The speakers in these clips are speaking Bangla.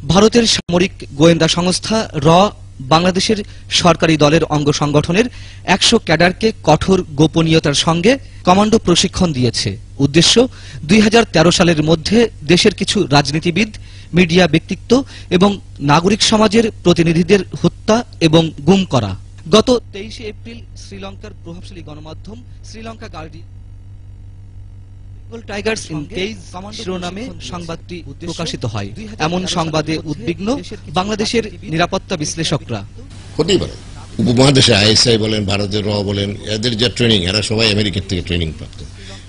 ভারতের সামরিক গোয়েন্দা সংস্থা র বাংলাদেশের সরকারি দলের অঙ্গ সংগঠনের ১০০ ক্যাডারকে কঠোর গোপনীয়তার সঙ্গে কমান্ডো প্রশিক্ষণ দিয়েছে। উদ্দেশ্য ২০১৩ সালের মধ্যে দেশের কিছু রাজনীতিবিদ, মিডিয়া ব্যক্তিত্ব এবং নাগরিক সমাজের প্রতিনিধিদের হত্যা এবং গুম করা। গত ২৩ এপ্রিল শ্রীলঙ্কার প্রভাবশালী গণমাধ্যম Sri Lanka guardian Bengal Tigers in cage শিরোনামে সংবাদটি প্রকাশিত হয়। এমন সংবাদে উদ্বিগ্ন বাংলাদেশের নিরাপত্তা বিশ্লেষকরা। হতেই পারে উপমহাদেশে আইএসআই বলেন, ভারতের র বলেন, এদের যা ট্রেনিং, এরা সবাই আমেরিকার থেকে ট্রেনিং প্রাপ্ত,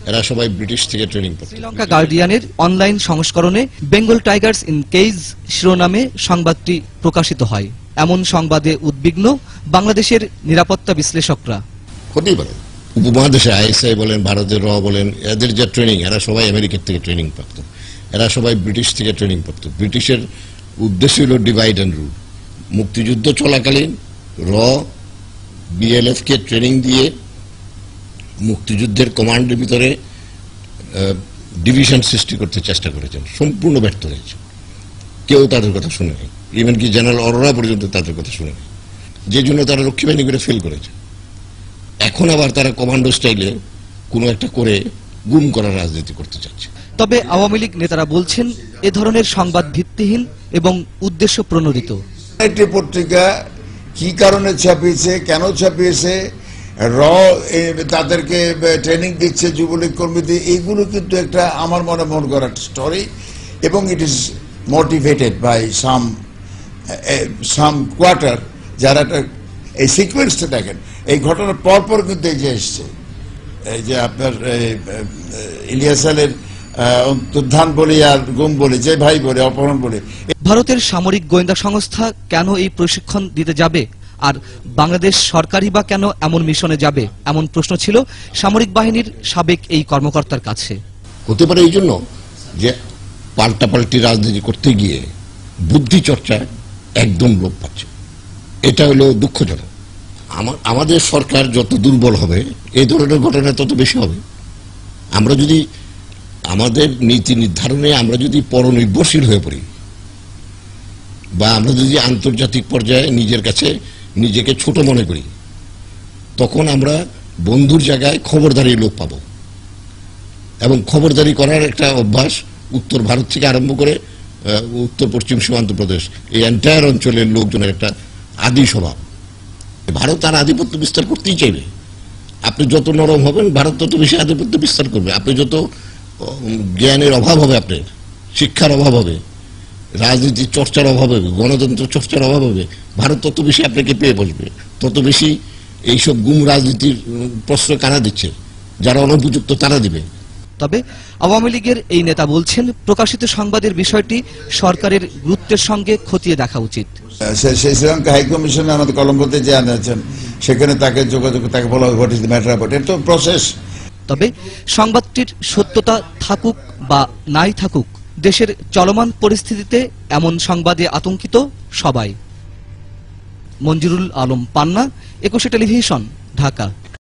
এরা সবাই ব্রিটিশ থেকে ট্রেনিং প্রাপ্ত। শ্রীলঙ্কা গার্ডিয়ানের অনলাইন সংস্করণে বেঙ্গল টাইগার্স ইন কেজ শিরোনামে সংবাদটি প্রকাশিত হয়। এমন সংবাদে উদ্বিগ্ন বাংলাদেশের নিরাপত্তা বিশ্লেষকরা। হতেই পারে উপমহাদেশে আইএসআই বলেন, ভারতের র বলেন, এদের যা ট্রেনিং, এরা সবাই আমেরিকার থেকে ট্রেনিং প্রাপ্ত, এরা সবাই ব্রিটিশ থেকে ট্রেনিং প্রাপ্ত। ব্রিটিশের উদ্দেশ্য হল ডিভাইড অ্যান্ড রুল। মুক্তিযুদ্ধ চলাকালীন র বিএলএফ কে ট্রেনিং দিয়ে মুক্তিযুদ্ধের কমান্ডের ভিতরে ডিভিশন সৃষ্টি করতে চেষ্টা করেছেন, সম্পূর্ণ ব্যর্থ হয়েছে। কেউ তাদের কথা শুনে নেই, ইভেন কি জেনারেল অরোরা পর্যন্ত তাদের কথা শুনে নেই, যে জন্য তারা রক্ষী বাহিনী করে ফেল করেছে। এখন আবার তারা কমান্ডো স্টাইলে কোনো একটা করে গুম করার রাজনীতি করতে চাচ্ছে। তবে আওয়ামী লীগ নেতারা বলছেন এ ধরনের সংবাদ ভিত্তিহীন এবং উদ্দেশ্য প্রণোদিত। একটি পত্রিকা কি কারণে ছাপিয়েছে, কেন ছাপিয়েছে, র তাদেরকে ট্রেনিং দিচ্ছে যুবলীগ কর্মীদের, এইগুলো কিন্তু একটা আমার মন করা স্টোরি, এবং it is motivated by some quarter. যারা এই সিকোয়েন্সটা দেখেন, এই ঘটনার পরপর কিন্তু এই যে এসছে, এই যে আপনার ইলিয়াস আলীর অন্তর্ধান বলি আর গুম বলি, যে ভাই বলে, অপহরণ বলে। ভারতের সামরিক গোয়েন্দা সংস্থা কেন এই প্রশিক্ষণ দিতে যাবে, আর বাংলাদেশ সরকারই বা কেন এমন মিশনে যাবে, এমন প্রশ্ন ছিল সামরিক বাহিনীর সাবেক এই কর্মকর্তার কাছে। হতে পারে এই জন্য যে পাল্টাপাল্টি রাজনীতি করতে গিয়ে বুদ্ধি চর্চা একদম লোপ পাচ্ছে। এটা হলো দুঃখজনক। আমাদের সরকার যত দুর্বল হবে, এই ধরনের ঘটনা তত বেশি হবে। আমরা যদি আমাদের নীতি নির্ধারণে আমরা যদি পরনির্ভরশীল হয়ে পড়ি, বা আমরা যদি আন্তর্জাতিক পর্যায়ে নিজের কাছে নিজেকে ছোট মনে করি, তখন আমরা বন্ধুর জায়গায় খবরদারি লোক পাব। এবং খবরদারি করার একটা অভ্যাস উত্তর ভারত থেকে আরম্ভ করে উত্তর পশ্চিম সীমান্ত প্রদেশ, এই এন্টায়ার অঞ্চলের লোকজনের একটা আদি স্বভাব। ভারত তার আধিপত্য বিস্তার করতেই চাইবে। আপনি যত নরম হবেন, ভারত তত বেশি আধিপত্য বিস্তার করবে। আপনি যত জ্ঞানের অভাব হবে, আপনার শিক্ষার অভাব হবে, রাজনীতির চর্চার অভাব হবে, গণতন্ত্র চর্চার অভাব হবে, ভারত তত বেশি আপনাকে পেয়ে বসবে, তত বেশি এইসব গুম রাজনীতির প্রশ্রয় কারা দিচ্ছে, যারা অনুপযুক্ত তারা দিবে। তবে আওয়ামী লীগের এই নেতা বলছেন প্রকাশিত সংবাদের বিষয়টি সরকারের গুরুত্বের সঙ্গে খতিয়ে দেখা উচিত। শ্রীলঙ্কা হাইকমিশনে আমাদের কলম্বোতে যে আনেছেন, সেখানে তাকে যোগাযোগ, তাকে বলা হবে what is the matter about, এটা তো প্রসেস। তবে সংবাদটির সত্যতা থাকুক বা নাই থাকুক, দেশের চলমান পরিস্থিতিতে এমন সংবাদে আতঙ্কিত সবাই। মঞ্জুরুল আলম পান্না, ২১ টেলিভিশন, ঢাকা।